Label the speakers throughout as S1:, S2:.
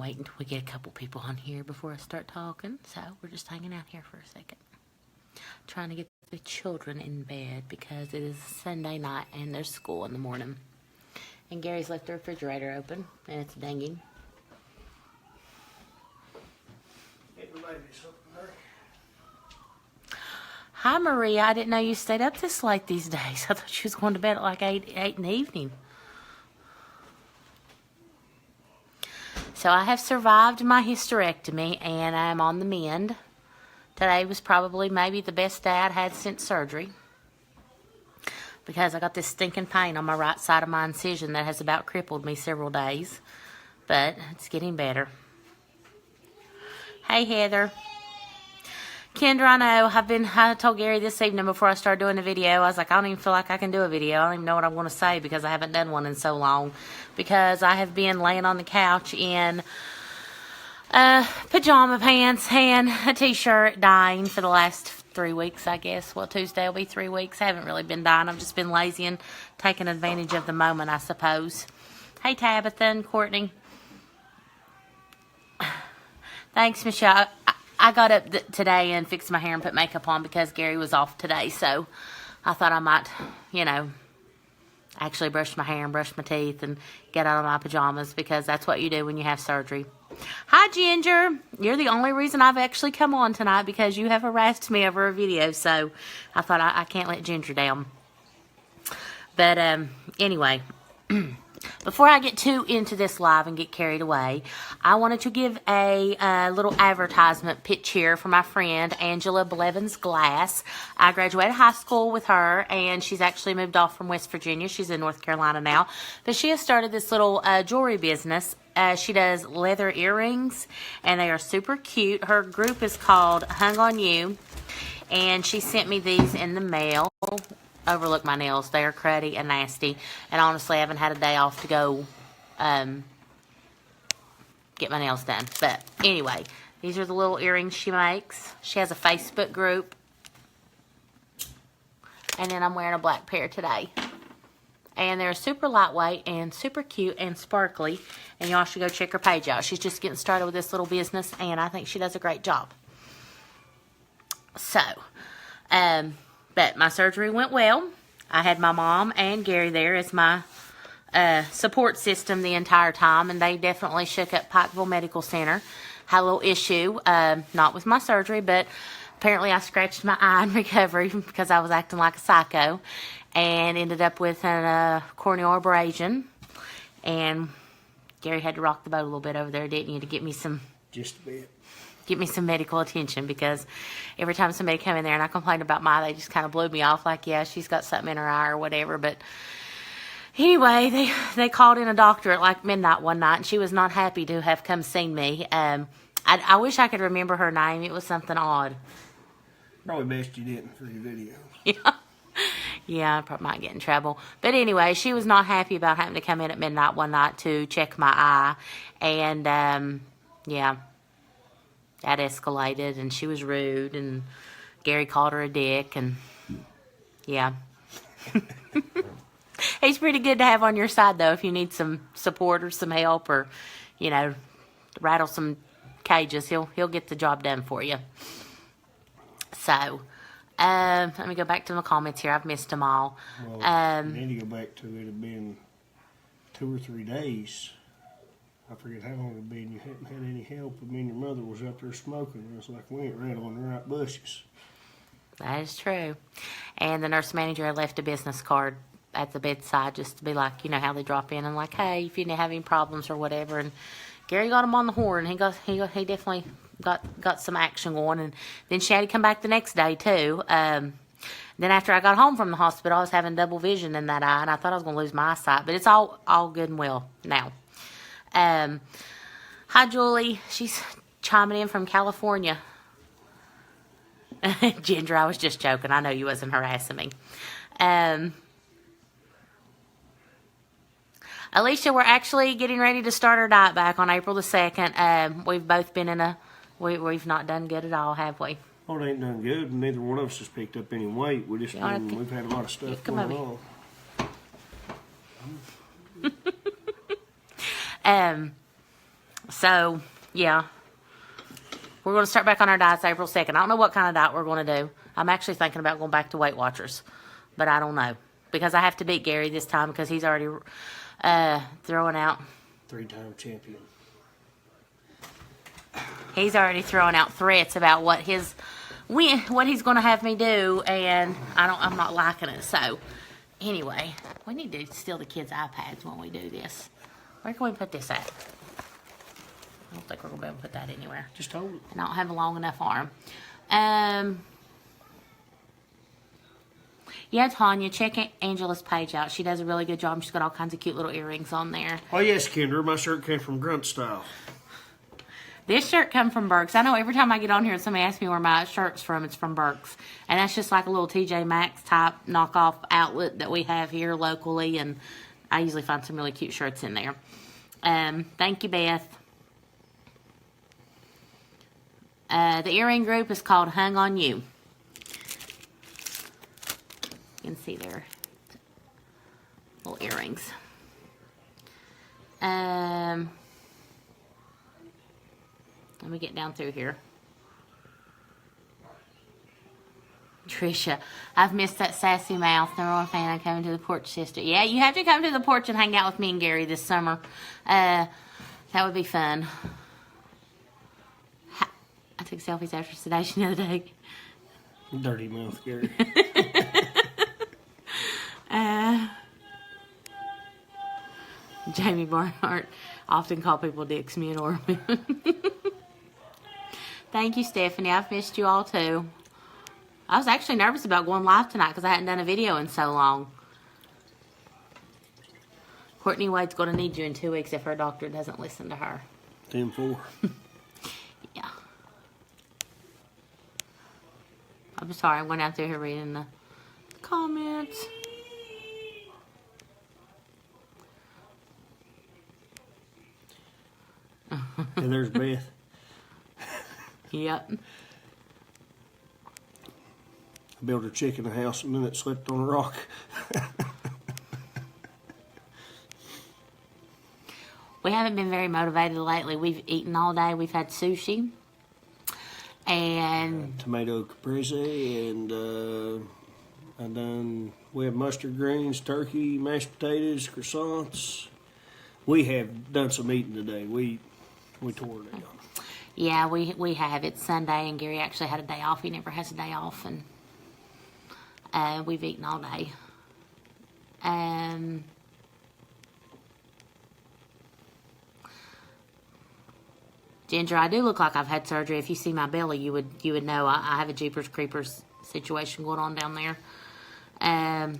S1: wait until we get a couple people on here before I start talking. So we're just hanging out here for a second. Trying to get the children in bed because it is Sunday night and there's school in the morning. And Gary's left the refrigerator open and it's dinging. Hi, Maria. I didn't know you stayed up this late these days. I thought she was going to bed at like 8 in the evening. So I have survived my hysterectomy and I'm on the mend. Today was probably maybe the best day I'd had since surgery. Because I got this stinking pain on my right side of my incision that has about crippled me several days. But it's getting better. Hey, Heather. Kendra, I know, I told Gary this evening before I started doing the video, I was like, I don't even feel like I can do a video. I don't even know what I want to say because I haven't done one in so long. Because I have been laying on the couch in pajama pants and a t-shirt dying for the last 3 weeks, I guess. Well, Tuesday will be 3 weeks. I haven't really been dying. I've just been lazy and taking advantage of the moment, I suppose. Hey, Tabitha and Courtney. Thanks, Michelle. I got up today and fixed my hair and put makeup on because Gary was off today. So I thought I might, actually brush my hair and brush my teeth and get out of my pajamas because that's what you do when you have surgery. Hi, Ginger. You're the only reason I've actually come on tonight because you have harassed me over a video. So I thought I can't let Ginger down. But anyway, before I get too into this live and get carried away, I wanted to give a little advertisement pitch here for my friend Angela Blevins Glass. I graduated high school with her, and she's actually moved off from West Virginia. She's in North Carolina now. But she has started this little jewelry business. She does leather earrings, and they are super cute. Her group is called Hung On You, and she sent me these in the mail. Overlook my nails. They are cruddy and nasty. And honestly, I haven't had a day off to go get my nails done. But anyway, these are the little earrings she makes. She has a Facebook group. And then I'm wearing a black pair today. And they're super lightweight and super cute and sparkly. And y'all should go check her page out. She's just getting started with this little business. And I think she does a great job. So, but my surgery went well. I had my mom and Gary there as my support system the entire time, and they definitely shook up Pikeville Medical Center. Had a little issue, not with my surgery, but apparently I scratched my eye in recovery because I was acting like a psycho, and ended up with a corneal abrasion. And Gary had to rock the boat a little bit over there, didn't you, to get me some...
S2: Just a bit.
S1: Get me some medical attention, because every time somebody come in there and I complained about my eye, they just kind of blew me off like, yeah, she's got something in her eye or whatever. But anyway, they called in a doctor at like midnight one night, and she was not happy to have come seen me. I wish I could remember her name. It was something odd.
S2: Probably best you didn't for your video.
S1: Yeah, I probably might get in trouble. But anyway, she was not happy about having to come in at midnight one night to check my eye. And, yeah. That escalated, and she was rude, and Gary called her a dick, and yeah. He's pretty good to have on your side, though, if you need some support or some help, or, rattle some cages. He'll get the job done for you. So, let me go back to my comments here. I've missed them all.
S2: Well, you need to go back to it had been 2 or 3 days. I forget how long it had been. You hadn't had any help. I mean, your mother was up there smoking. It was like we ain't right on the right bushes.
S1: That is true. And the nurse manager had left a business card at the bedside just to be like, how they drop in and like, hey, if you didn't have any problems or whatever. And Gary got him on the horn. He definitely got some action going. And then she had to come back the next day too. Then after I got home from the hospital, I was having double vision in that eye, and I thought I was going to lose my eyesight. But it's all good and well now. Hi, Julie. She's chiming in from California. Ginger, I was just joking. I know you wasn't harassing me. Alicia, we're actually getting ready to start our diet back on April the 2nd. We've both been we've not done good at all, have we?
S2: Oh, it ain't done good. Neither one of us has picked up any weight. We've had a lot of stuff going on.
S1: So, yeah. We're going to start back on our diets April 2nd. I don't know what kind of diet we're going to do. I'm actually thinking about going back to Weight Watchers. But I don't know. Because I have to beat Gary this time because he's already throwing out.
S2: 3-time champion.
S1: He's already throwing out threats about what he's going to have me do, and I'm not liking it. So, anyway, we need to steal the kids' iPads when we do this. Where can we put this at? I don't think we're going to be able to put that anywhere.
S2: Just hold it.
S1: And I don't have a long enough arm. Yeah, Tanya, check Angela's page out. She does a really good job. She's got all kinds of cute little earrings on there.
S2: Oh, yes, Kendra. My shirt came from Grunt Style.
S1: This shirt come from Burke's. I know every time I get on here, somebody asks me where my shirt's from. It's from Burke's. And that's just like a little TJ Maxx type knockoff outlet that we have here locally. And I usually find some really cute shirts in there. Thank you, Beth. The earring group is called Hung on You. You can see their little earrings. Let me get down through here. Trisha, I've missed that sassy mouth. Number one fan of coming to the porch, sister. Yeah, you have to come to the porch and hang out with me and Gary this summer. That would be fun. I took selfies after sedation the other day.
S2: Dirty mouth, Gary.
S1: Jamie Barnhart often call people dicks, me and Orman. Thank you, Stephanie. I've missed you all too. I was actually nervous about going live tonight because I hadn't done a video in so long. Courtney Wade's going to need you in 2 weeks if her doctor doesn't listen to her.
S2: 10-4.
S1: Yeah. I'm sorry. I'm going out there here reading the comments.
S2: And there's Beth.
S1: Yep.
S2: I built a chicken house and then it slipped on a rock.
S1: We haven't been very motivated lately. We've eaten all day. We've had sushi. And
S2: Tomato caprese and we have mustard greens, turkey, mashed potatoes, croissants. We have done some eating today. We tore it down.
S1: yeah, we have. It's Sunday, and Gary actually had a day off. He never has a day off, and we've eaten all day. Ginger, I do look like I've had surgery. If you see my belly, you would know I have a Jeepers Creepers situation going on down there. And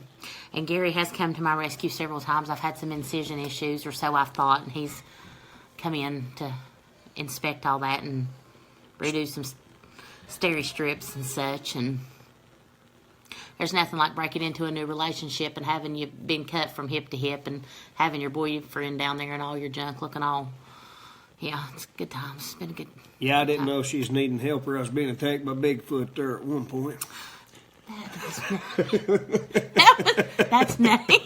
S1: Gary has come to my rescue several times. I've had some incision issues, or so I've thought, and he's come in to inspect all that and redo some steri strips and such. And there's nothing like breaking into a new relationship and having you been cut from hip to hip and having your boyfriend down there and all your junk looking all. Yeah, it's good times. It's been a good.
S2: Yeah, I didn't know she's needing help or I was being attacked by Bigfoot there at one point.
S1: That's nice.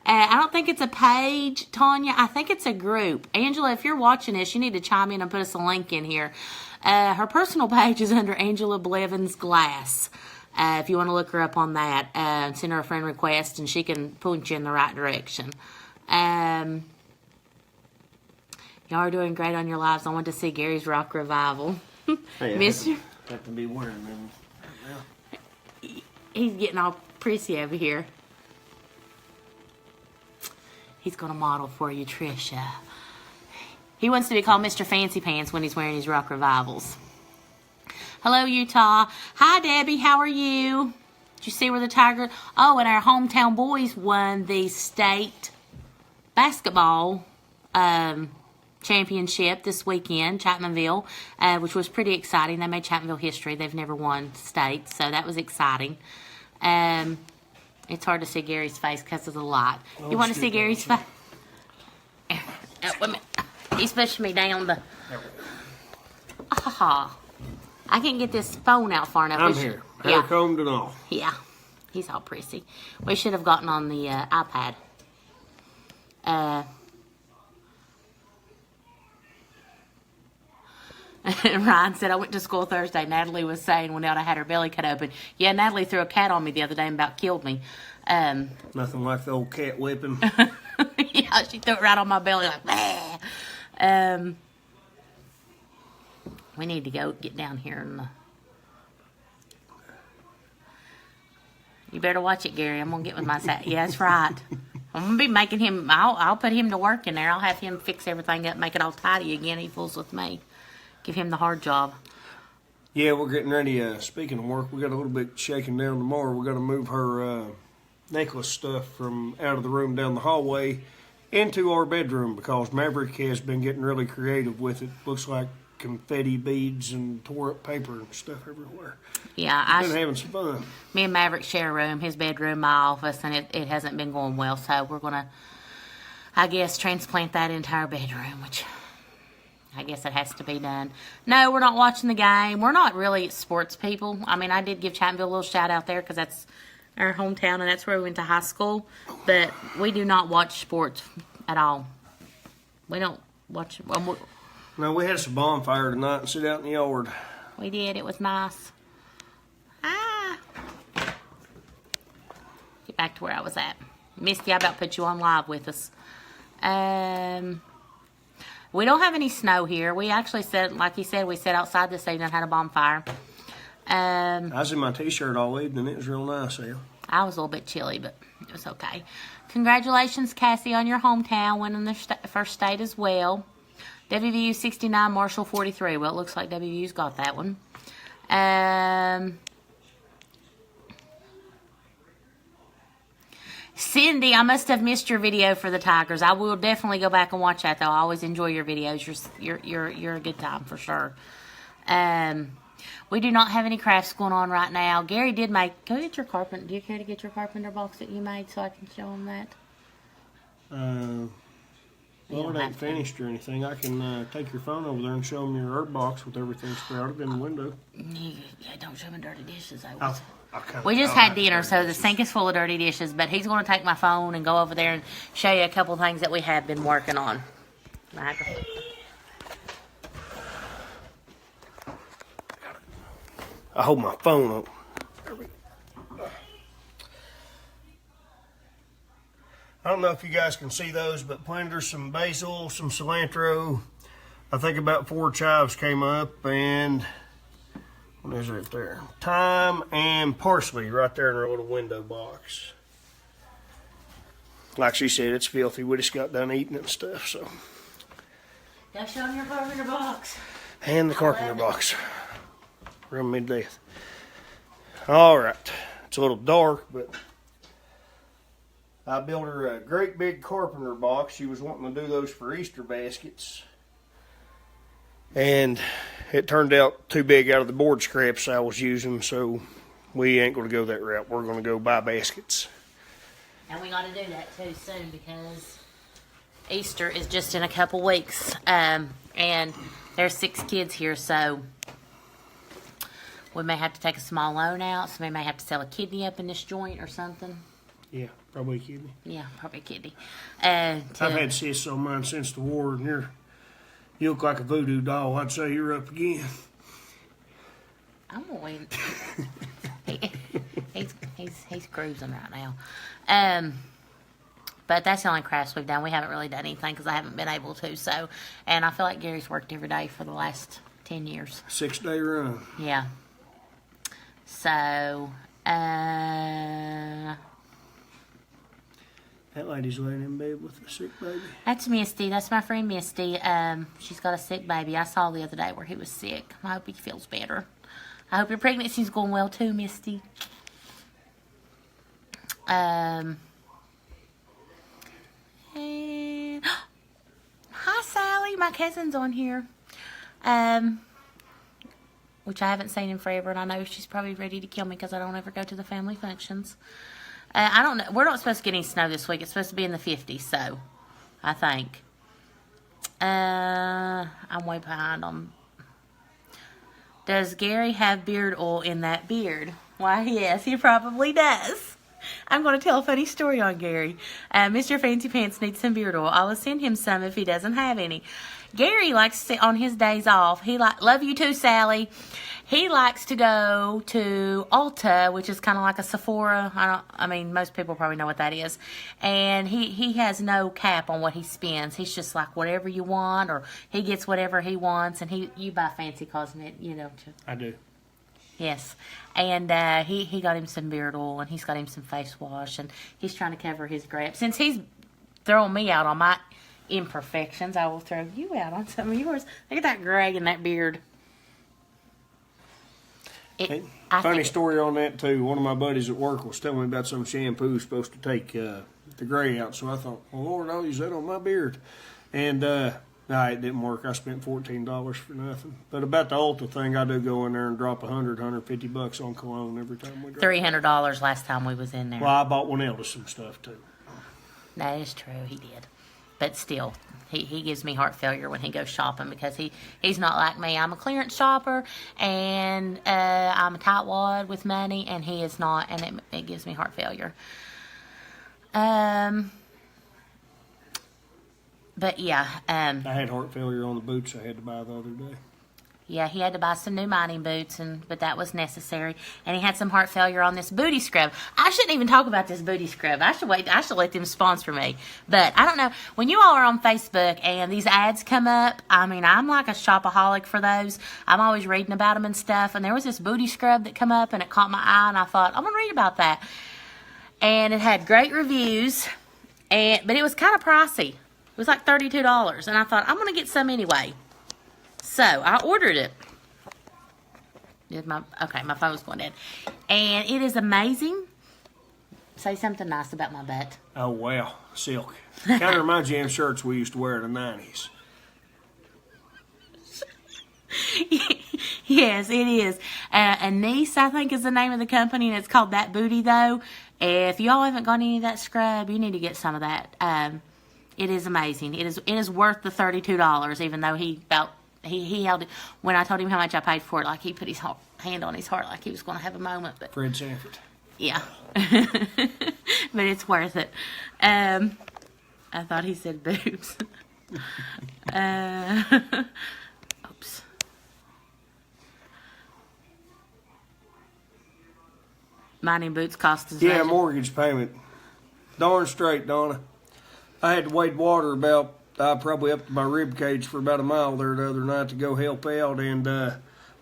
S1: I don't think it's a page, Tanya. I think it's a group. Angela, if you're watching this, you need to chime in and put us a link in here. Her personal page is under Angela Blevins Glass. If you want to look her up on that, send her a friend request and she can point you in the right direction. Y'all are doing great on your lives. I want to see Gary's Rock Revival.
S2: Hey,
S1: Miss you?
S2: have to be wearing them right now.
S1: He's getting all prissy over here. He's going to model for you, Trisha. He wants to be called Mr. Fancy Pants when he's wearing his Rock Revivals. Hello, Utah. Hi, Debbie. How are you? Did you see where the Tiger... Oh, and our hometown boys won the state basketball championship this weekend, Chapmanville, which was pretty exciting. They made Chapmanville history. They've never won state, so that was exciting. It's hard to see Gary's face because of the light.
S2: Oh,
S1: you want to see Gary's face? Wait a minute. He's pushing me down the... Ah. I can't get this phone out far enough.
S2: I'm here. Hair combed and all.
S1: Yeah. He's all prissy. We should have gotten on the iPad. Ryan said, I went to school Thursday. Natalie was saying when Nelda had her belly cut open. Yeah, Natalie threw a cat on me the other day and about killed me.
S2: Nothing like the old cat whipping.
S1: Yeah, she threw it right on my belly like, bah. We need to go get down here and you better watch it, Gary. I'm gonna get with my sat. Yeah, that's right. I'm gonna be making him. I'll put him to work in there. I'll have him fix everything up, make it all tidy again. He fools with me. Give him the hard job.
S2: Yeah, we're getting ready. Speaking of work, we got a little bit shaking down tomorrow. We're gonna move her necklace stuff from out of the room down the hallway into our bedroom because Maverick has been getting really creative with it. Looks like confetti beads and tore up paper and stuff everywhere.
S1: Yeah,
S2: I've been having some fun.
S1: Me and Maverick share a room, his bedroom, my office, and it hasn't been going well. So we're gonna, I guess, transplant that entire bedroom, which I guess it has to be done. No, we're not watching the game. We're not really sports people. I mean, I did give Chapmanville a little shout out there because that's our hometown and that's where we went to high school. But we do not watch sports at all. We don't watch.
S2: No, we had some bonfire tonight and sit out in the yard.
S1: We did. It was nice. Get back to where I was at. Misty, I about put you on live with us. We don't have any snow here. We actually said, like you said, we sat outside this evening and had a bonfire.
S2: I was in my t-shirt all evening. It was real nice here.
S1: I was a little bit chilly, but it was okay. Congratulations, Cassie, on your hometown, winning the first state as well. WVU 69, Marshall 43. Well, it looks like WVU's got that one. Cindy, I must have missed your video for the Tigers. I will definitely go back and watch that, though. I always enjoy your videos. You're a good time for sure. We do not have any crafts going on right now. Gary did make. Go get your carpenter. Do you care to get your carpenter box that you made so I can show him that?
S2: Well, it ain't finished or anything. I can take your phone over there and show them your herb box with everything sprouted in the window.
S1: Yeah, don't show him dirty dishes.
S2: We
S1: just had dinner, so the sink is full of dirty dishes. But he's going to take my phone and go over there and show you a couple things that we have been working on.
S2: I hold my phone up. I don't know if you guys can see those, but planted some basil, some cilantro. I think about 4 chives came up, and what is it there? Thyme and parsley right there in our little window box. Like she said, it's filthy. We just got done eating it and stuff, so.
S1: Go show them your carpenter box.
S2: And the carpenter box. Run me to death. All right. It's a little dark, but I built her a great big carpenter box. She was wanting to do those for Easter baskets. And it turned out too big out of the board scraps I was using, so we ain't going to go that route. We're going to go buy baskets.
S1: And we got to do that too soon because Easter is just in a couple weeks. And there's 6 kids here, so we may have to take a small loan out. So we may have to sell a kidney up in this joint or something.
S2: Yeah, probably a kidney.
S1: Yeah, probably a kidney.
S2: I've had cysts on mine since the war, and you look like a voodoo doll. I'd say you're up again.
S1: I'm going to he's cruising right now. But that's the only crafts we've done. We haven't really done anything because I haven't been able to. So, and I feel like Gary's worked every day for the last 10 years.
S2: 6-day run.
S1: Yeah. So,
S2: that lady's laying in bed with a sick baby.
S1: That's Misty. That's my friend Misty. She's got a sick baby. I saw the other day where he was sick. I hope he feels better. I hope your pregnancy's going well too, Misty. And hi, Sally. My cousin's on here. Which I haven't seen in forever, and I know she's probably ready to kill me because I don't ever go to the family functions. I don't know. We're not supposed to get any snow this week. It's supposed to be in the 50s, so I think. I'm way behind on. Does Gary have beard oil in that beard? Why, yes, he probably does. I'm going to tell a funny story on Gary. Mr. Fancy Pants needs some beard oil. I will send him some if he doesn't have any. Gary likes to sit on his days off. Love you too, Sally. He likes to go to Ulta, which is kind of like a Sephora. I mean, most people probably know what that is. And he has no cap on what he spends. He's just like, whatever you want, or he gets whatever he wants. And you buy fancy cosmetics,
S2: I do.
S1: Yes. And he got him some beard oil, and he's got him some face wash, and he's trying to cover his grapes. Since he's throwing me out on my imperfections, I will throw you out on some of yours. Look at that gray in that beard.
S2: Funny story on that too. One of my buddies at work was telling me about some shampoo supposed to take the gray out. So I thought, well, Lord, I'll use that on my beard. And no, it didn't work. I spent $14 for nothing. But about the Ulta thing, I do go in there and drop $150 on cologne every time we drop.
S1: $300 last time we was in there.
S2: Well, I bought one Elvis some stuff too.
S1: That is true. He did. But still, he gives me heart failure when he goes shopping because he's not like me. I'm a clearance shopper, and I'm a tightwad with money, and he is not, and it gives me heart failure. But yeah. I
S2: had heart failure on the boots I had to buy the other day.
S1: Yeah, he had to buy some new mining boots, but that was necessary. And he had some heart failure on this booty scrub. I shouldn't even talk about this booty scrub. I should wait. I should let them sponsor me. But I don't know. When you all are on Facebook and these ads come up, I mean, I'm like a shopaholic for those. I'm always reading about them and stuff. And there was this booty scrub that come up, and it caught my eye, and I thought, I'm going to read about that. And it had great reviews, but it was kind of pricey. It was like $32. And I thought, I'm going to get some anyway. So, I ordered it. My phone was going dead. And it is amazing. Say something nice about my butt.
S2: Oh, wow. Silk. Kind of reminds you of shirts we used to wear in the 90s.
S1: Yes, it is. Anise, I think, is the name of the company, and it's called That Booty, though. If y'all haven't got any of that scrub, you need to get some of that. It is amazing. It is worth the $32, even though he held it. When I told him how much I paid for it, like he put his hand on his heart like he was going to have a moment. But
S2: Fred Sanford.
S1: Yeah. But it's worth it. I thought he said boobs. Oops. Mining boots cost us.
S2: Yeah, mortgage payment. Darn straight, Donna. I had to wade water about probably up to my rib cage for about a mile there the other night to go help out, and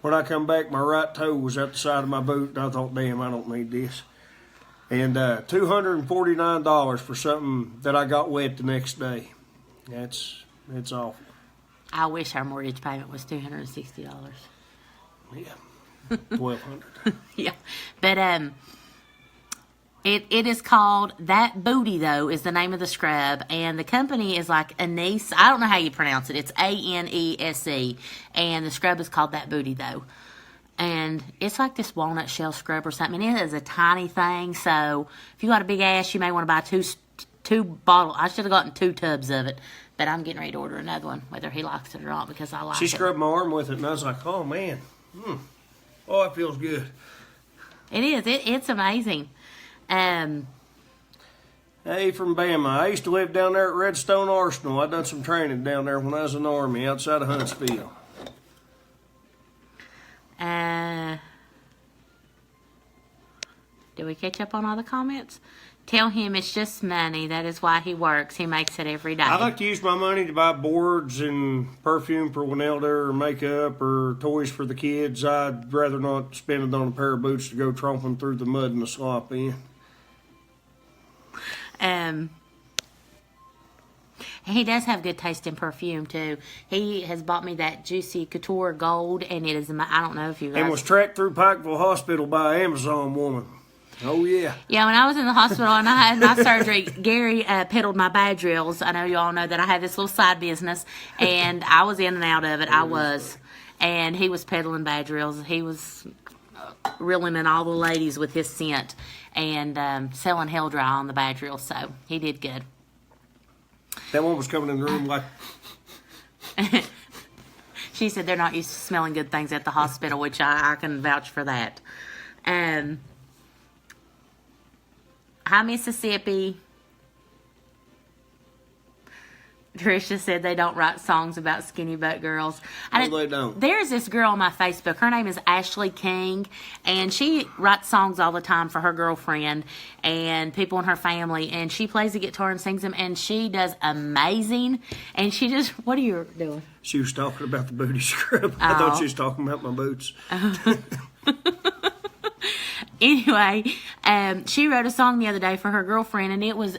S2: when I come back, my right toe was at the side of my boot, and I thought, damn, I don't need this. And $249 for something that I got wet the next day. It's awful.
S1: I wish our mortgage payment was $260.
S2: Yeah, $1,200.
S1: Yeah, but It is called That Booty, though, is the name of the scrub. And the company is like Anise. I don't know how you pronounce it. It's Anese. And the scrub is called That Booty, though. And it's like this walnut shell scrub or something. And it is a tiny thing. So if you got a big ass, you may want to buy two bottles. I should have gotten 2 tubs of it. But I'm getting ready to order another one, whether he likes it or not, because I like it.
S2: She scrubbed my arm with it, and I was like, oh, man. Oh, it feels good.
S1: It is. It's amazing.
S2: Hey, from Bama. I used to live down there at Redstone Arsenal. I done some training down there when I was in the Army outside of Huntsville.
S1: Did we catch up on all the comments? Tell him it's just money. That is why he works. He makes it every day.
S2: I like to use my money to buy boards and perfume for Winelda or makeup or toys for the kids. I'd rather not spend it on a pair of boots to go tromping through the mud and the slop in.
S1: He does have good taste in perfume, too. He has bought me that Juicy Couture Gold, and it is, I don't know if you guys...
S2: And was tracked through Pikeville Hospital by an Amazon woman. Oh, yeah.
S1: Yeah, when I was in the hospital and I had my surgery, Gary peddled my badge reels. I know you all know that I had this little side business, and I was in and out of it. I was. And he was peddling badge reels. He was reeling in all the ladies with his scent and selling hell dry on the badge reels. So he did good.
S2: That one was coming in the room like...
S1: She said they're not used to smelling good things at the hospital, which I can vouch for that. Hi, Mississippi. Trisha said they don't write songs about skinny butt girls.
S2: No, they don't.
S1: There's this girl on my Facebook. Her name is Ashley King, and she writes songs all the time for her girlfriend and people in her family. And she plays the guitar and sings them, and she does amazing. And she just, what are you doing?
S2: She was talking about the booty scrub. I thought she was talking about my boots.
S1: Anyway, she wrote a song the other day for her girlfriend, and it was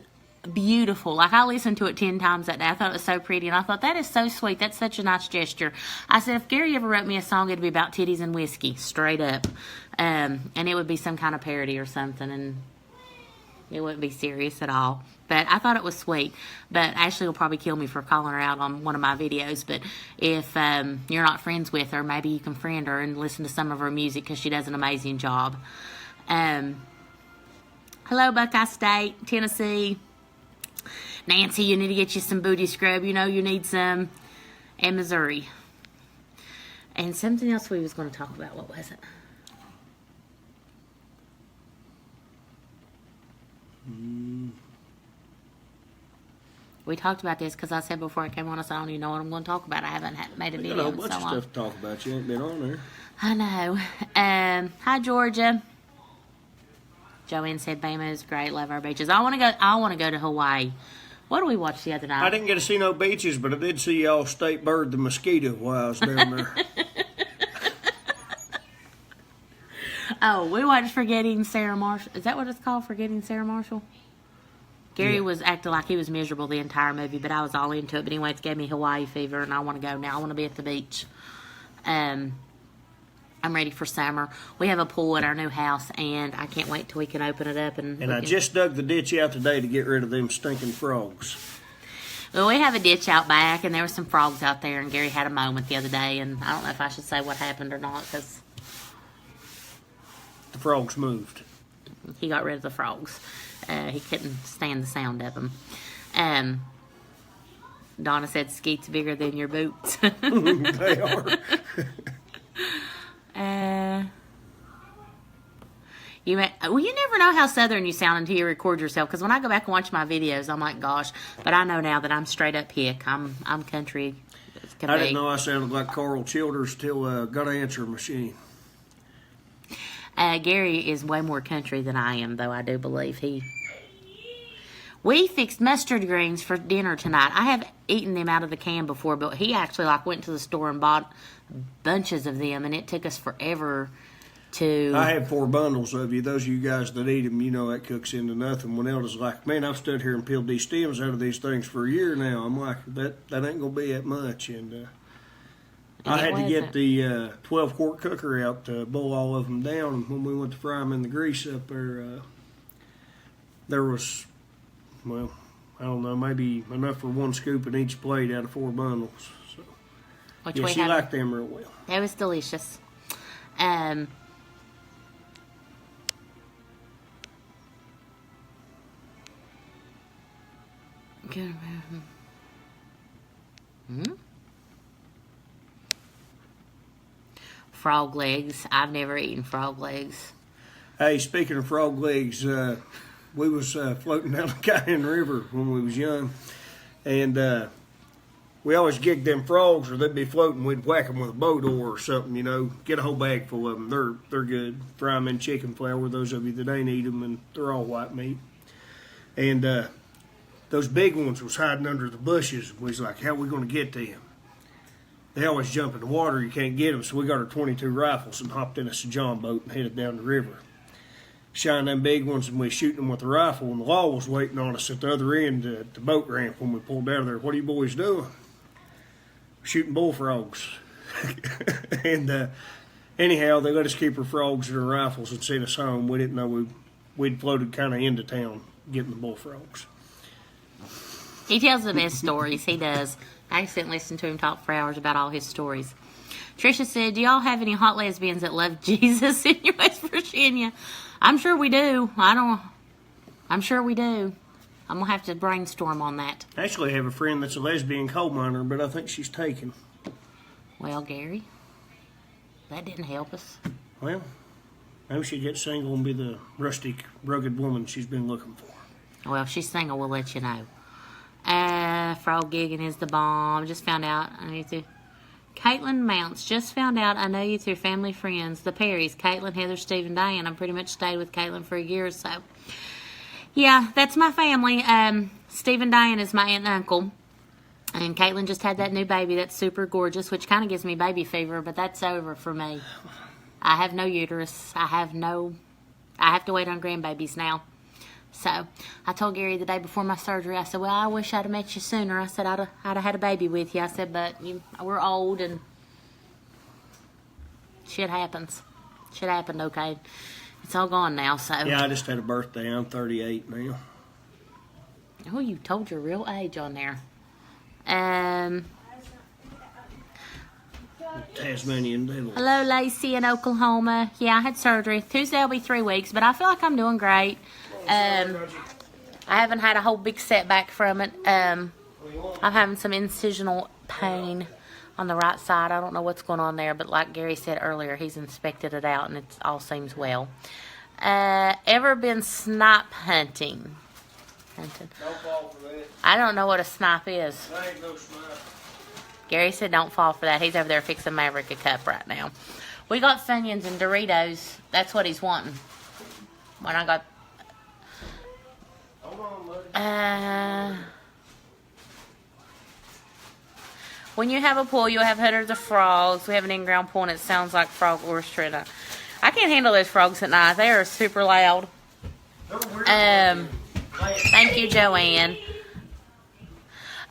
S1: beautiful. Like, I listened to it 10 times that day. I thought it was so pretty, and I thought, that is so sweet. That's such a nice gesture. I said, if Gary ever wrote me a song, it'd be about titties and whiskey, straight up. And it would be some kind of parody or something, and it wouldn't be serious at all. But I thought it was sweet. But Ashley will probably kill me for calling her out on one of my videos. But if you're not friends with her, maybe you can friend her and listen to some of her music, because she does an amazing job. Hello, Buckeye State, Tennessee. Nancy, you need to get you some booty scrub. You know you need some. And Missouri. And something else we was going to talk about. What was it? We talked about this because I said before I came on, I said, I don't even know what I'm going to talk about. I haven't made a video
S2: got a
S1: in
S2: bunch
S1: so
S2: of
S1: long.
S2: stuff to talk about. You ain't been on there.
S1: I know. Hi, Georgia. Joanne said Bama is great. Love our beaches. I want to go to Hawaii. What did we watch the other night?
S2: I didn't get to see no beaches, but I did see y'all state bird, the mosquito, while I was down there.
S1: Oh, we watched Forgetting Sarah Marshall. Is that what it's called? Forgetting Sarah Marshall? Gary was acting like he was miserable the entire movie, but I was all into it. But anyway, it gave me Hawaii fever, and I want to go now. I want to be at the beach. I'm ready for summer. We have a pool at our new house, and I can't wait till we can open it up. And
S2: I just dug the ditch out today to get rid of them stinking frogs.
S1: Well, we have a ditch out back, and there were some frogs out there, and Gary had a moment the other day, and I don't know if I should say what happened or not, because
S2: The frogs moved.
S1: he got rid of the frogs. He couldn't stand the sound of them. Donna said, Skeet's bigger than your boots.
S2: They are.
S1: You never know how Southern you sound until you record yourself. Because when I go back and watch my videos, I'm like, gosh. But I know now that I'm straight up hick. I'm country.
S2: I didn't know I sounded like Carl Childers till I got an answering machine.
S1: Gary is way more country than I am, though I do believe We fixed mustard greens for dinner tonight. I have eaten them out of the can before, but he actually went to the store and bought bunches of them, and it took us forever to...
S2: I had 4 bundles of you. Those of you guys that eat them, you know that cooks into nothing. When Elda's like, man, I've stood here and peeled these stems out of these things for a year now. I'm like, that ain't going to be that much. And I had to get the 12-quart cooker out to boil all of them down. And when we went to fry them in the grease up there, there was, well, I don't know, maybe enough for 1 scoop in each plate out of 4 bundles. So,
S1: Which
S2: yeah,
S1: we
S2: she liked them real well.
S1: It was delicious. Good. Frog legs. I've never eaten frog legs.
S2: Hey, speaking of frog legs, we was floating down the Cayenne River when we was young, and we always gigged them frogs, or they'd be floating. We'd whack them with a boat oar or something, you know. Get a whole bag full of them. They're good. Fry them in chicken flour. Those of you that ain't eat them, and they're all white meat. And those big ones was hiding under the bushes. We was like, how are we going to get to them? They always jump in the water. You can't get them. So we got our 22 rifles and hopped in a Sir John boat and headed down the river. Shine them big ones, and we shooting them with the rifle. And the law was waiting on us at the other end at the boat ramp when we pulled out of there. What are you boys doing? Shooting bullfrogs. And anyhow, they let us keep our frogs and our rifles and sent us home. We didn't know we'd floated kind of into town getting the bullfrogs.
S1: He tells the best stories. He does. I sit and listen to him talk for hours about all his stories. Trisha said, do y'all have any hot lesbians that love Jesus in your West Virginia? I'm sure we do. I'm sure we do. I'm going to have to brainstorm on that.
S2: I actually have a friend that's a lesbian coal miner, but I think she's taken.
S1: Well, Gary, that didn't help us.
S2: Well, Maybe she'll get single and be the rustic, rugged woman she's been looking for.
S1: Well, if she's single, we'll let you know. Frog gigging is the bomb. Just found out. I need to. Caitlin Mounts. Just found out I know you through family friends. The Perrys. Caitlin, Heather, Steve, and Diane. I pretty much stayed with Caitlin for a year or so. Yeah, that's my family. Steve and Diane is my aunt and uncle. And Caitlin just had that new baby that's super gorgeous, which kind of gives me baby fever, but that's over for me. I have no uterus. I have to wait on grandbabies now. So I told Gary the day before my surgery, I said, well, I wish I'd have met you sooner. I said, I'd have had a baby with you. I said, but we're old and shit happens. Shit happened, okay. It's all gone now, so.
S2: Yeah, I just had a birthday. I'm 38 now.
S1: Oh, you told your real age on there.
S2: Tasmanian devil.
S1: Hello, Lacey in Oklahoma. Yeah, I had surgery. Tuesday will be 3 weeks, but I feel like I'm doing great. I haven't had a whole big setback from it. I'm having some incisional pain on the right side. I don't know what's going on there, but like Gary said earlier, he's inspected it out and it all seems well. Ever been snipe hunting?
S2: Don't fall for that.
S1: I don't know what a snipe is.
S2: That ain't no snipe.
S1: Gary said don't fall for that. He's over there fixing Maverick a cup right now. We got Funyuns and Doritos. That's what he's wanting. When I got...
S2: Hold on, buddy.
S1: When you have a pool, you'll have hundreds of frogs. We have an in-ground pool, and it sounds like frog orchestra. And I can't handle those frogs at night. They are super loud. Thank you, Joanne.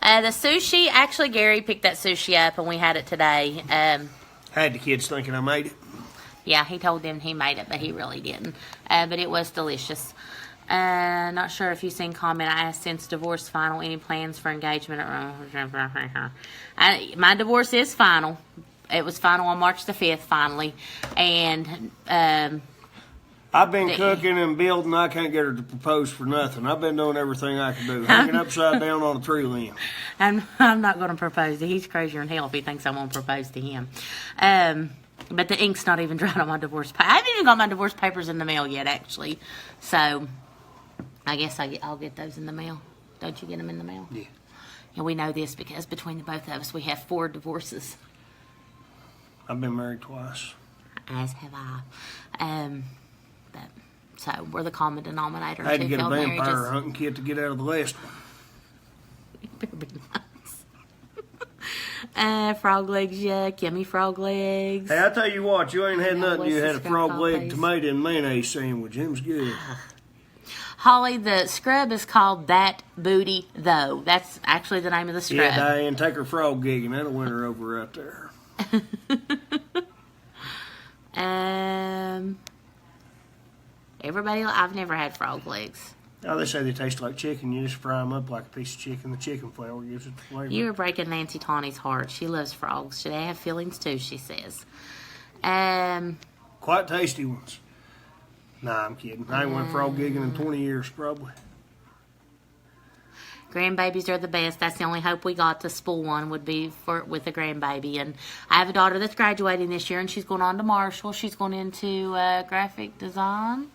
S1: The sushi, actually, Gary picked that sushi up, and we had it today.
S2: Had the kids thinking I made it.
S1: Yeah, he told them he made it, but he really didn't. But it was delicious. Not sure if you've seen comment. I asked, since divorce final, any plans for engagement? My divorce is final. It was final on March the 5th, finally. And
S2: I've been cooking and building. I can't get her to propose for nothing. I've been doing everything I can do. Hanging upside down on a tree limb.
S1: I'm not going to propose. He's crazier than hell if he thinks I'm going to propose to him. But the ink's not even dried on my divorce paper. I haven't even got my divorce papers in the mail yet, actually. So I guess I'll get those in the mail. Don't you get them in the mail?
S2: Yeah.
S1: And we know this because between the both of us, we have 4 divorces.
S2: I've been married twice.
S1: As have I. So we're the common denominator.
S2: I had to get a
S1: failed
S2: vampire
S1: marriages.
S2: hunting kit to get out of the last one.
S1: You better be nice. Frog legs, yuck. Yummy frog legs.
S2: Hey, I tell you what, you ain't had
S1: Yeah,
S2: nothing. You
S1: what's
S2: had a
S1: the
S2: frog
S1: scrap
S2: leg
S1: face?
S2: tomato and mayonnaise sandwich. It was good.
S1: Holly, the scrub is called That Booty Though. That's actually the name of the scrub.
S2: Yeah, Diane, take her frog gigging. That'll win her over right there.
S1: Everybody, I've never had frog legs.
S2: Oh, they say they taste like chicken. You just fry them up like a piece of chicken. The chicken flour gives it the flavor.
S1: You are breaking Nancy Tawny's heart. She loves frogs. They have feelings too, she says.
S2: Quite tasty ones. Nah, I'm kidding. I ain't went frog gigging in 20 years, probably.
S1: Grandbabies are the best. That's the only hope we got to spoil one would be with a grandbaby. And I have a daughter that's graduating this year, and she's going on to Marshall. She's going into graphic design.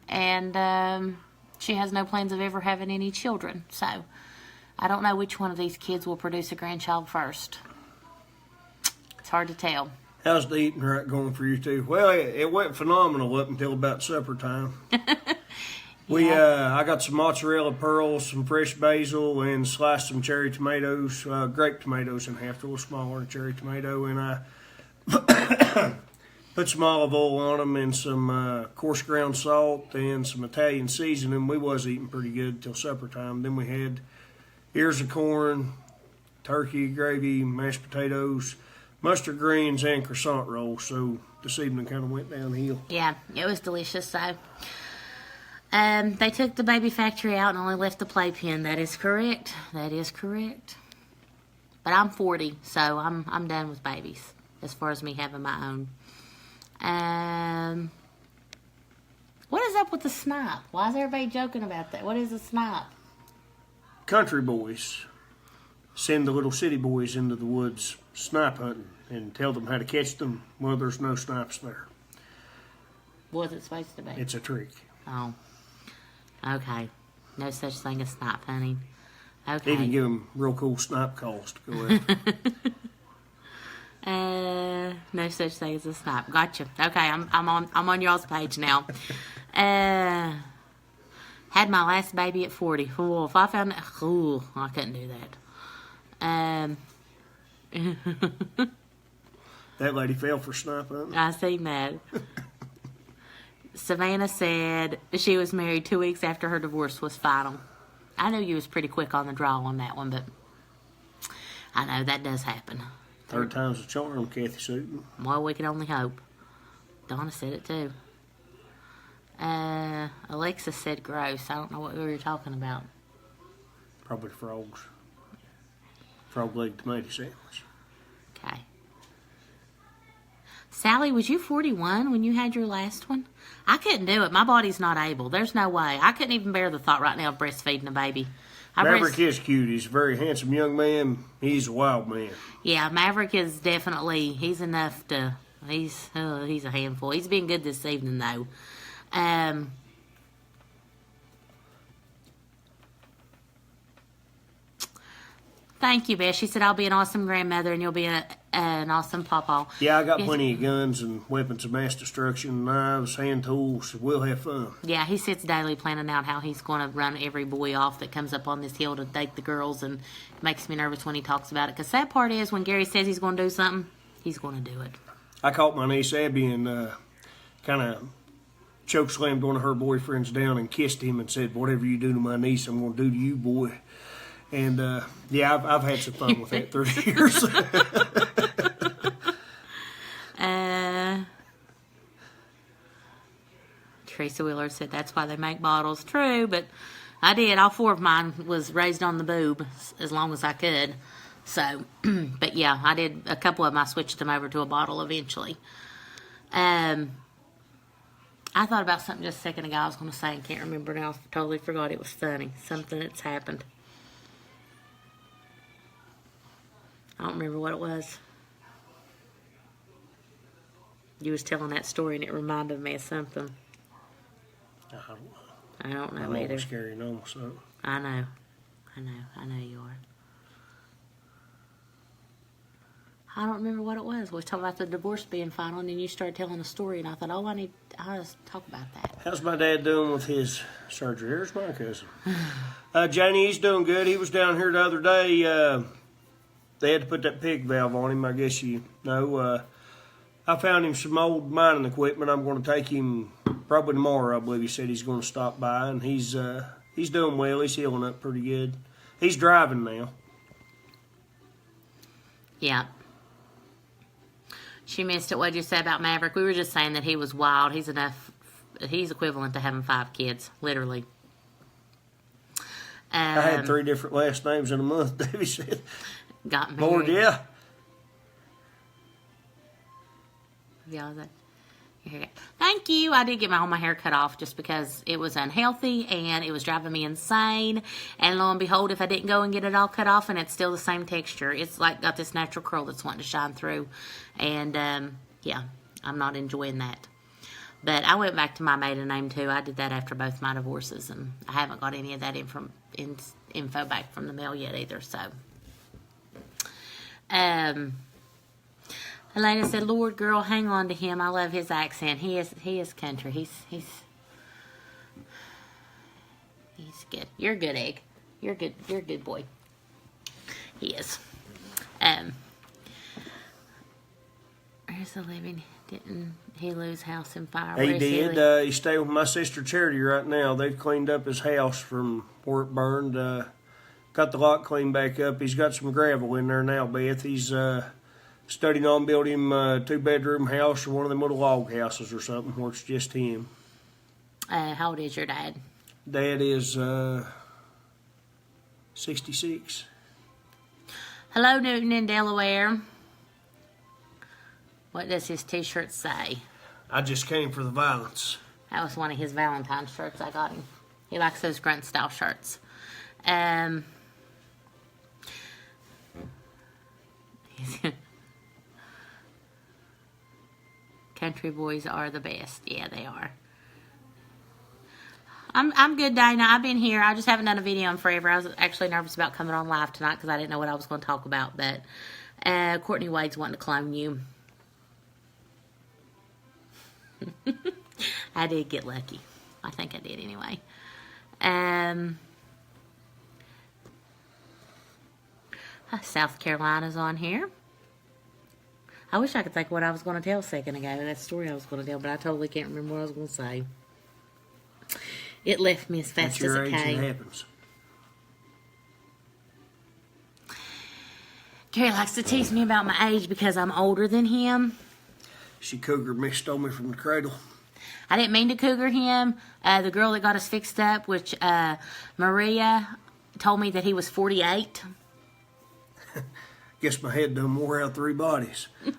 S1: And she has no plans of ever having any children. So I don't know which one of these kids will produce a grandchild first. It's hard to tell.
S2: How's the eating right going for you two? Well, it went phenomenal up until about supper time. I got some mozzarella pearls, some fresh basil, and sliced some cherry tomatoes, grape tomatoes in half, a little smaller than cherry tomato, and I put some olive oil on them and some coarse ground salt and some Italian seasoning. We was eating pretty good till supper time. Then we had ears of corn, turkey, gravy, mashed potatoes, mustard greens, and croissant rolls. So this evening kind of went downhill.
S1: Yeah, it was delicious. So they took the baby factory out and only left the playpen. That is correct. That is correct. But I'm 40, so I'm done with babies as far as me having my own. What is up with the snipe? Why is everybody joking about that? What is a snipe?
S2: Country boys send the little city boys into the woods snipe hunting and tell them how to catch them. Well, there's no snipes there.
S1: Was it supposed to be?
S2: It's a trick.
S1: Oh. Okay. No such thing as snipe hunting. Okay.
S2: Even give them real cool snipe calls to go after.
S1: No such thing as a snipe. Gotcha. Okay, I'm on y'all's page now. Had my last baby at 40. Ooh, if I found that, ooh, I couldn't do that.
S2: That lady fell for snipe hunting.
S1: I seen that. Savannah said she was married 2 weeks after her divorce was final. I know you was pretty quick on the draw on that one, but I know that does happen.
S2: Third time's a charm, Kathy Sutton.
S1: Well, we can only hope. Donna said it too. Alexa said gross. I don't know what we were talking about.
S2: Probably frogs. Frog-legged tomato sandwich.
S1: Okay. Sally, was you 41 when you had your last one? I couldn't do it. My body's not able. There's no way. I couldn't even bear the thought right now of breastfeeding a baby.
S2: Maverick is cute. He's a very handsome young man. He's a wild man.
S1: Yeah, Maverick is definitely, he's enough to, he's a handful. He's been good this evening, though. Thank you, Beth. She said, I'll be an awesome grandmother and you'll be an awesome pawpaw.
S2: Yeah, I got plenty of guns and weapons of mass destruction, knives, hand tools. We'll have fun.
S1: Yeah, he sits daily planning out how he's going to run every boy off that comes up on this hill to date the girls, and it makes me nervous when he talks about it. Because sad part is when Gary says he's going to do something, he's going to do it.
S2: I caught my niece Abby and kind of chokeslammed one of her boyfriends down and kissed him and said, whatever you do to my niece, I'm going to do to you, boy. And, yeah, I've had some fun with that through the years.
S1: Teresa Wheeler said that's why they make bottles. True, but I did. All 4 of mine was raised on the boob as long as I could. So, but yeah, I did. A couple of them, I switched them over to a bottle eventually. I thought about something just a second ago I was going to say and can't remember now. Totally forgot it was funny. Something that's happened. I don't remember what it was. You was telling that story and it reminded me of something. I don't know either.
S2: I'm carrying on, so.
S1: I know you are. I don't remember what it was. We was talking about the divorce being final, and then you started telling a story, and I thought, I'll just talk about that.
S2: How's my dad doing with his surgery? Here's my cousin. Janie, he's doing good. He was down here the other day. They had to put that pig valve on him, I guess you know. I found him some old mining equipment. I'm going to take him probably tomorrow. I believe he said he's going to stop by, and he's doing well. He's healing up pretty good. He's driving now.
S1: Yeah. She missed it. What did you say about Maverick? We were just saying that he was wild. He's equivalent to having 5 kids, literally.
S2: I had 3 different last names in a month, Davey said.
S1: Got married.
S2: Lord, yeah.
S1: Yeah, thank you. I did get all my hair cut off just because it was unhealthy and it was driving me insane. And lo and behold, if I didn't go and get it all cut off, and it's still the same texture. It's like got this natural curl that's wanting to shine through. And yeah, I'm not enjoying that. But I went back to my maiden name too. I did that after both my divorces, and I haven't got any of that info back from the mail yet either. So, Elena said, "Lord, girl, hang on to him. I love his accent. He is country. He's good. You're a good egg. You're a good boy. He is. Where's the living? Didn't he lose house in fire?
S2: He did. He's staying with my sister Charity right now. They've cleaned up his house from where it burned. Got the lot cleaned back up. He's got some gravel in there now, Beth. He's studying on building him a 2-bedroom house or one of them little log houses or something where it's just him.
S1: How old is your dad?
S2: Dad is 66.
S1: Hello, Newton in Delaware. What does his t-shirt say?
S2: I just came for the violence.
S1: That was one of his Valentine's shirts I got him. He likes those grunt style shirts. Country boys are the best. Yeah, they are. I'm good, Dana. I've been here. I just haven't done a video in forever. I was actually nervous about coming on live tonight because I didn't know what I was going to talk about. But Courtney Wade's wanting to clone you. I did get lucky. I think I did anyway. South Carolina's on here. I wish I could think of what I was going to tell a second ago. That story I was going to tell, but I totally can't remember what I was going to say. It left me as fast as it came.
S2: It happens.
S1: Gary likes to tease me about my age because I'm older than him.
S2: She cougar me, stole me from the cradle.
S1: I didn't mean to cougar him. The girl that got us fixed up, which Maria, told me that he was 48.
S2: Guess my head done wore out 3 bodies.
S1: And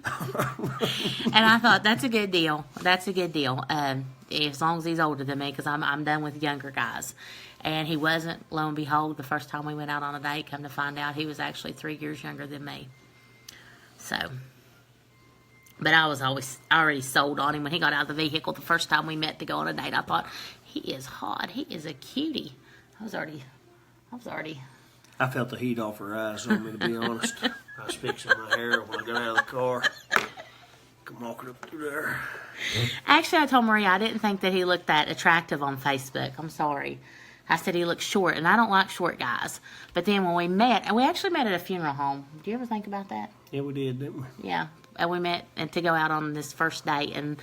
S1: I thought, that's a good deal. That's a good deal. As long as he's older than me, because I'm done with younger guys. And he wasn't, lo and behold, the first time we went out on a date, come to find out he was actually 3 years younger than me. So, but I was already sold on him when he got out of the vehicle the first time we met to go on a date. I thought, he is hot. He is a cutie. I was already.
S2: I felt the heat off her eyes on me, to be honest. I was fixing my hair when I got out of the car. Come walking up through there.
S1: Actually, I told Maria I didn't think that he looked that attractive on Facebook. I'm sorry. I said he looked short, and I don't like short guys. But then when we met, and we actually met at a funeral home. Do you ever think about that?
S2: Yeah, we did, didn't we?
S1: Yeah. And we met and to go out on this first date. And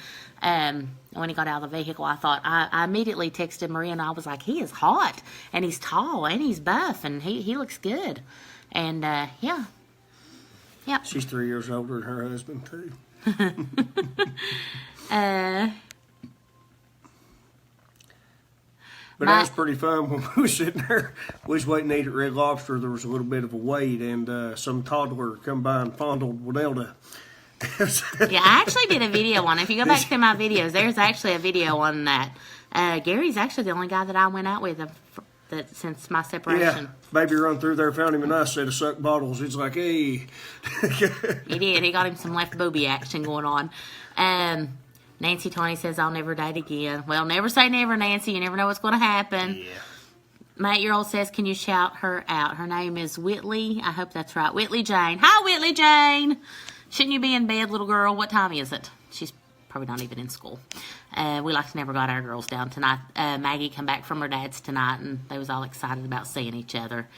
S1: when he got out of the vehicle, I thought, I immediately texted Maria, and I was like, he is hot, and he's tall, and he's buff, and he looks good. And, yeah. Yep.
S2: She's 3 years older than her husband, too. But that was pretty fun when we was sitting there. We was waiting to eat at Red Lobster. There was a little bit of a wait, and some toddler come by and fondled Wadelda.
S1: Yeah, I actually did a video on it. If you go back to my videos, there's actually a video on that. Gary's actually the only guy that I went out with since my separation.
S2: Yeah, baby run through there, found him a nice set of suck bottles. He's like, hey.
S1: He did. He got him some left booby action going on. Nancy Tony says, I'll never date again. Well, never say never, Nancy. You never know what's going to happen.
S2: Yeah.
S1: My 8-year-old says, can you shout her out? Her name is Whitley. I hope that's right. Whitley Jane. Hi, Whitley Jane. Shouldn't you be in bed, little girl? What time is it? She's probably not even in school. We like to never got our girls down tonight. Maggie come back from her dad's tonight, and they was all excited about seeing each other.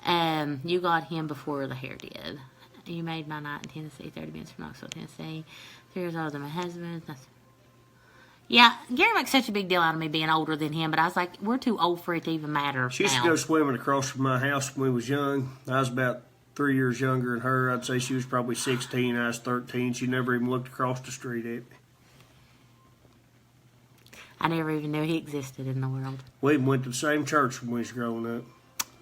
S1: You got him before the hair did. You made my night in Tennessee, 30 minutes from Knoxville, Tennessee. 3 years older than my husband. Yeah, Gary makes such a big deal out of me being older than him, but I was like, we're too old for it to even matter.
S2: She used to go swimming across from my house when we was young. I was about 3 years younger than her. I'd say she was probably 16. I was 13. She never even looked across the street at me.
S1: I never even knew he existed in the world.
S2: We even went to the same church when we was growing up.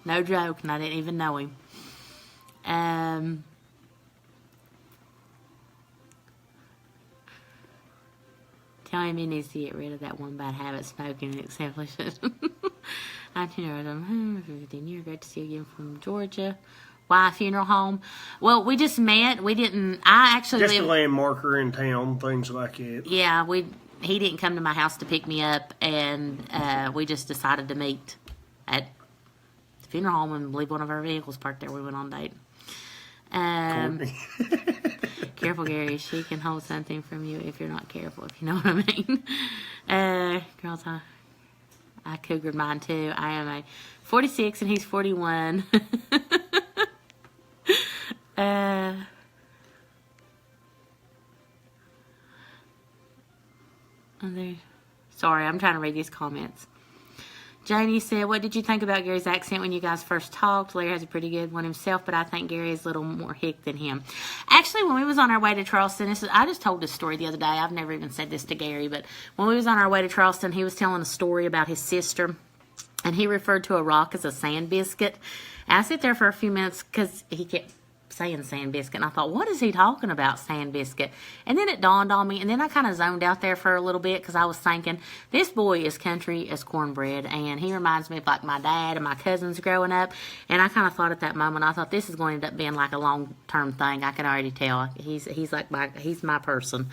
S1: No joke, and I didn't even know him. Tell him he needs to get rid of that one bad habit, smoking, and accomplish it. 19 years old, 15 years, great to see you again from Georgia. Why funeral home? Well, we just met. We didn't. I actually
S2: just a landmarker in town, things like that.
S1: Yeah, he didn't come to my house to pick me up, and we just decided to meet at the funeral home and leave one of our vehicles parked there. We went on a date. Careful, Gary. She can hold something from you if you're not careful, if you know what I mean. Girls, I cougared mine too. I am a 46 and he's 41. Sorry, I'm trying to read these comments. Janie said, what did you think about Gary's accent when you guys first talked? Larry has a pretty good one himself, but I think Gary is a little more hick than him. Actually, when we was on our way to Charleston, I just told this story the other day. I've never even said this to Gary, but when we was on our way to Charleston, he was telling a story about his sister, and he referred to a rock as a sand biscuit. And I sat there for a few minutes because he kept saying sand biscuit, and I thought, what is he talking about, sand biscuit? And then it dawned on me, and then I kind of zoned out there for a little bit because I was thinking, this boy is country as cornbread, and he reminds me of like my dad and my cousins growing up. And I kind of thought at that moment, I thought this is going to end up being like a long-term thing. I can already tell he's my person.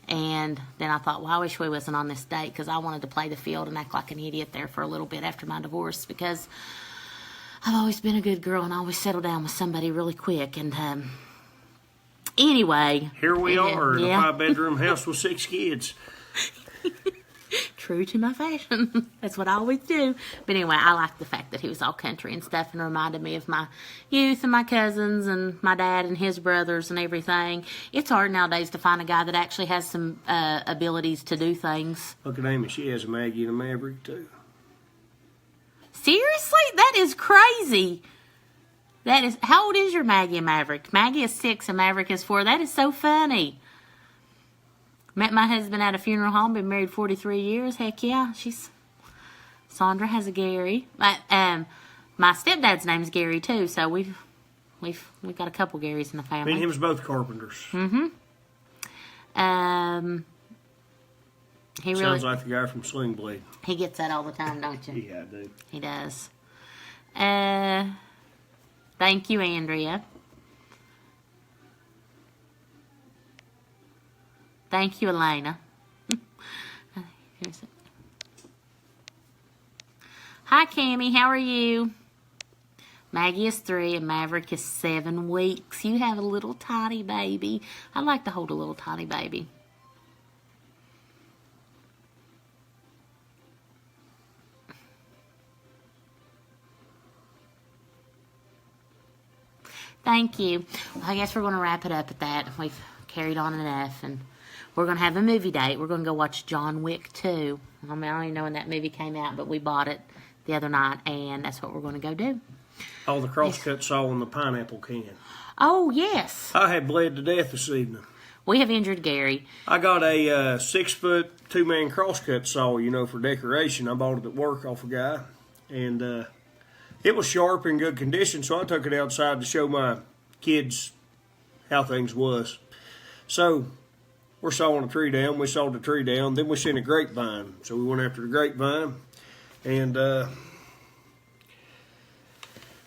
S1: And then I thought, well, I wish we wasn't on this date because I wanted to play the field and act like an idiot there for a little bit after my divorce, because I've always been a good girl and I always settle down with somebody really quick. And anyway.
S2: Here we are in a 5-bedroom house with 6 kids.
S1: True to my fashion. That's what I always do. But anyway, I liked the fact that he was all country and stuff, and reminded me of my youth and my cousins and my dad and his brothers and everything. It's hard nowadays to find a guy that actually has some abilities to do things.
S2: Look at Amy. She has a Maggie and a Maverick, too.
S1: Seriously? That is crazy. That is. How old is your Maggie and Maverick? Maggie is 6 and Maverick is 4. That is so funny. Met my husband at a funeral home. Been married 43 years. Heck yeah. Sandra has a Gary. My stepdad's name is Gary too. So we've got a couple Garys in the family.
S2: Me and him was both carpenters.
S1: He
S2: Sounds like the guy from Sling Blade.
S1: He gets that all the time, don't you?
S2: Yeah, I do.
S1: He does. Thank you, Andrea. Thank you, Elena. Hi, Cammie. How are you? Maggie is 3 and Maverick is 7 weeks. You have a little tiny baby. I like to hold a little tiny baby. Thank you. Well, I guess we're going to wrap it up at that. We've carried on enough, and we're going to have a movie date. We're going to go watch John Wick 2. I mean, I don't even know when that movie came out, but we bought it the other night, and that's what we're going to go do.
S2: Oh, the crosscut saw in the pineapple can.
S1: Oh, yes.
S2: I had bled to death this evening.
S1: We have injured Gary.
S2: I got a 6-foot 2-man crosscut saw, for decoration. I bought it at work off a guy, and it was sharp in good condition, so I took it outside to show my kids how things was. So we're sawing a tree down. We sawed the tree down. Then we seen a grapevine. So we went after the grapevine. And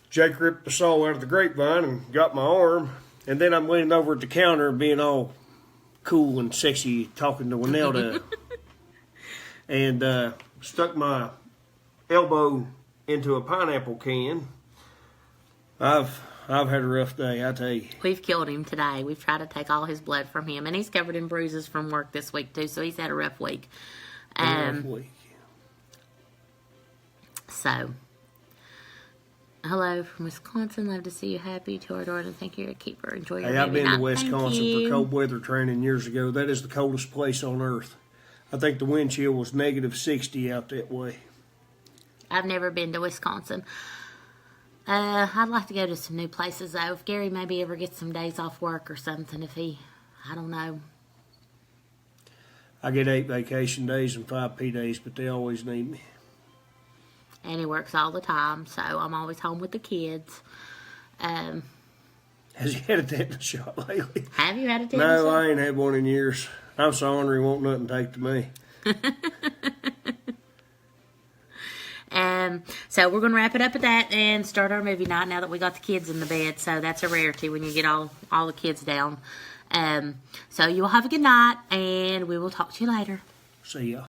S2: Jake ripped the saw out of the grapevine and got my arm. And then I'm leaning over at the counter being all cool and sexy talking to Winelda. And stuck my elbow into a pineapple can. I've had a rough day, I tell you.
S1: We've killed him today. We've tried to take all his blood from him, and he's covered in bruises from work this week too. So he's had a rough week. So, hello from Wisconsin. Love to see you happy. To our daughter, and thank you, keeper. Enjoy your
S2: Hey, I've been
S1: night.
S2: to Wisconsin for cold weather training years ago. That is the coldest place on earth. I think the wind chill was -60 out that way.
S1: I've never been to Wisconsin. I'd like to go to some new places, though. If Gary maybe ever gets some days off work or something, I don't know.
S2: I get 8 vacation days and 5 P days, but they always need me.
S1: And he works all the time, so I'm always home with the kids.
S2: Has he had a tetanus shot lately?
S1: Have you had a tetanus
S2: No,
S1: shot?
S2: I ain't had one in years. I'm so ornery, won't nothing take to me.
S1: So we're going to wrap it up at that and start our movie night now that we got the kids in the bed. So that's a rarity when you get all the kids down. So you all have a good night, and we will talk to you later.
S2: See ya.